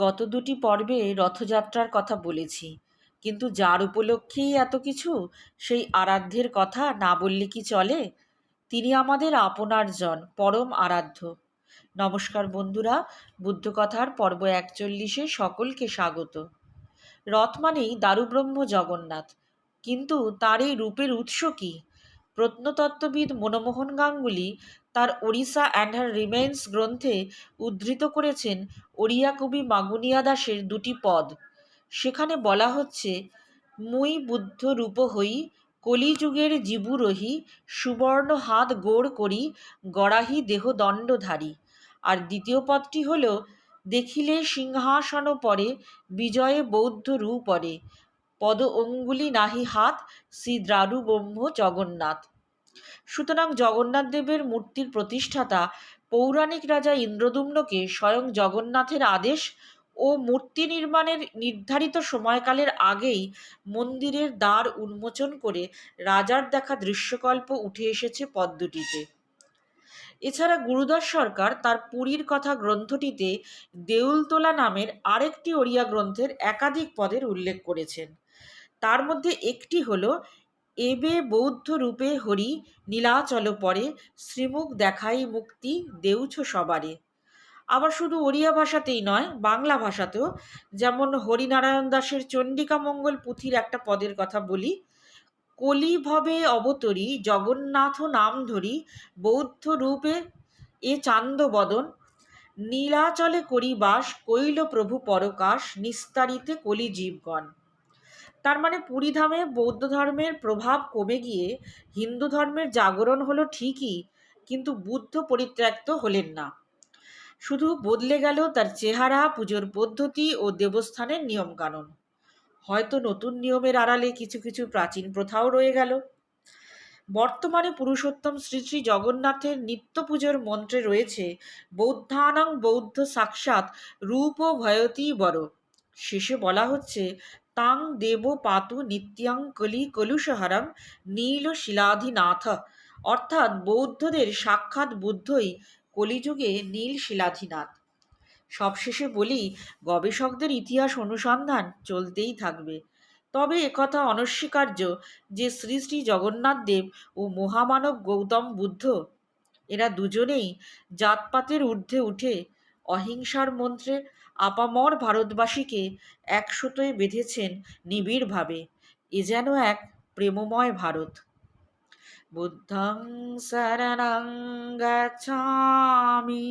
গত দুটি পর্বে রথযাত্রার কথা বলেছি, কিন্তু যার উপলক্ষেই এত কিছু, সেই আরাধ্যের কথা না বললে কি চলে? তিনি আমাদের আপনার জন, পরম আরাধ্য। নমস্কার বন্ধুরা, বুদ্ধকথার পর্ব 41-এ সকলকে স্বাগত। রথ মানেই দারুব্রহ্ম জগন্নাথ, কিন্তু তার এই রূপের উৎস কি? প্রত্নতত্ত্ববিদ মনমোহন গাঙ্গুলি তার ওড়িশা অ্যান্ড হার রিমেইন্স গ্রন্থে উদ্ধৃত করেছেন ওড়িয়া কবি মাগুনিয়া দাসের দুটি পদ। সেখানে বলা হচ্ছে, মুই বুদ্ধ রূপ হই, কলিযুগের জীবু রহি, সুবর্ণ হাত গোড় করি, গড়াহি দেহ দণ্ডধারী। আর দ্বিতীয় পদটি হল, দেখিলে সিংহাসন পরে, বিজয়ে বৌদ্ধ রূপরে, পদ অঙ্গুলি নাহি হাত, শ্রী দ্রারু ব্রহ্ম জগন্নাথ। সুতরাং জগন্নাথ দেবের মূর্তির প্রতিষ্ঠাতা পৌরাণিক রাজা ইন্দ্রদুম্নকে স্বয়ং জগন্নাথের আদেশ ও মূর্তি নির্মাণের নির্ধারিত সময়কালের আগেই মন্দিরের দ্বার উন্মোচন করে রাজার দেখা দৃশ্যকল্প উঠে এসেছে পদ্মটিতে। এছাড়া গুরুদাস সরকার তার পুরীর কথা গ্রন্থটিতে দেউলতোলা নামের আরেকটি ওড়িয়া গ্রন্থের একাধিক পদের উল্লেখ করেছেন। তার মধ্যে একটি হল, এবে বৌদ্ধ রূপে হরি, নীলাচল পরে, শ্রীমুখ দেখাই মুক্তি, দেউছ সবারে। আবার শুধু ওড়িয়া ভাষাতেই নয়, বাংলা ভাষাতেও, যেমন হরিনারায়ণ দাসের চণ্ডিকা মঙ্গল পুঁথির একটা পদের কথা বলি, কলি ভবে অবতরী, জগন্নাথ নাম ধরি, বৌদ্ধ রূপে এ চান্দ বদন, নীলাচলে করি বাস, কৈল প্রভু পরকাশ, নিস্তারিতে কলি জীবগণ। তার মানে পুরীধামে বৌদ্ধ ধর্মের প্রভাব কমে গিয়ে হিন্দু ধর্মের জাগরণ হলো ঠিকই, কিন্তু বুদ্ধ পরিত্যক্ত হলেন না। শুধু বদলে গেল তার চেহারা, পুজোর পদ্ধতি ও দেবস্থানের নিয়মকানুন। হয়তো নতুন নিয়মের আড়ালে কিছু কিছু প্রাচীন প্রথাও রয়ে গেল। বর্তমানে পুরুষোত্তম শ্রী শ্রী জগন্নাথের নিত্য পুজোর মন্ত্রে রয়েছে, বৌদ্ধানাং বৌদ্ধ সাক্ষাৎ রূপ ভয়তি বড়। শেষে বলা হচ্ছে, তাং দেব পাতু নিত্যাং কলি কলুষহারং নীল শিলাধিনাথ। অর্থাৎ বৌদ্ধদের সাক্ষাৎ বুদ্ধই কলিযুগে নীল শিলাধিনাথ। সবশেষে বলি, গবেষকদের ইতিহাস অনুসন্ধান চলতেই থাকবে। তবে একথা অনস্বীকার্য যে শ্রী শ্রী জগন্নাথ দেব ও মহামানব গৌতম বুদ্ধ, এরা দুজনেই জাতপাতের ঊর্ধ্বে উঠে অহিংসার মন্ত্রে আপামর ভারতবাসীকে এক সুতোয় বেঁধেছেন নিবিড়ভাবে। এ যেন এক প্রেমময় ভারত। বুদ্ধং শরণং গচ্ছামি।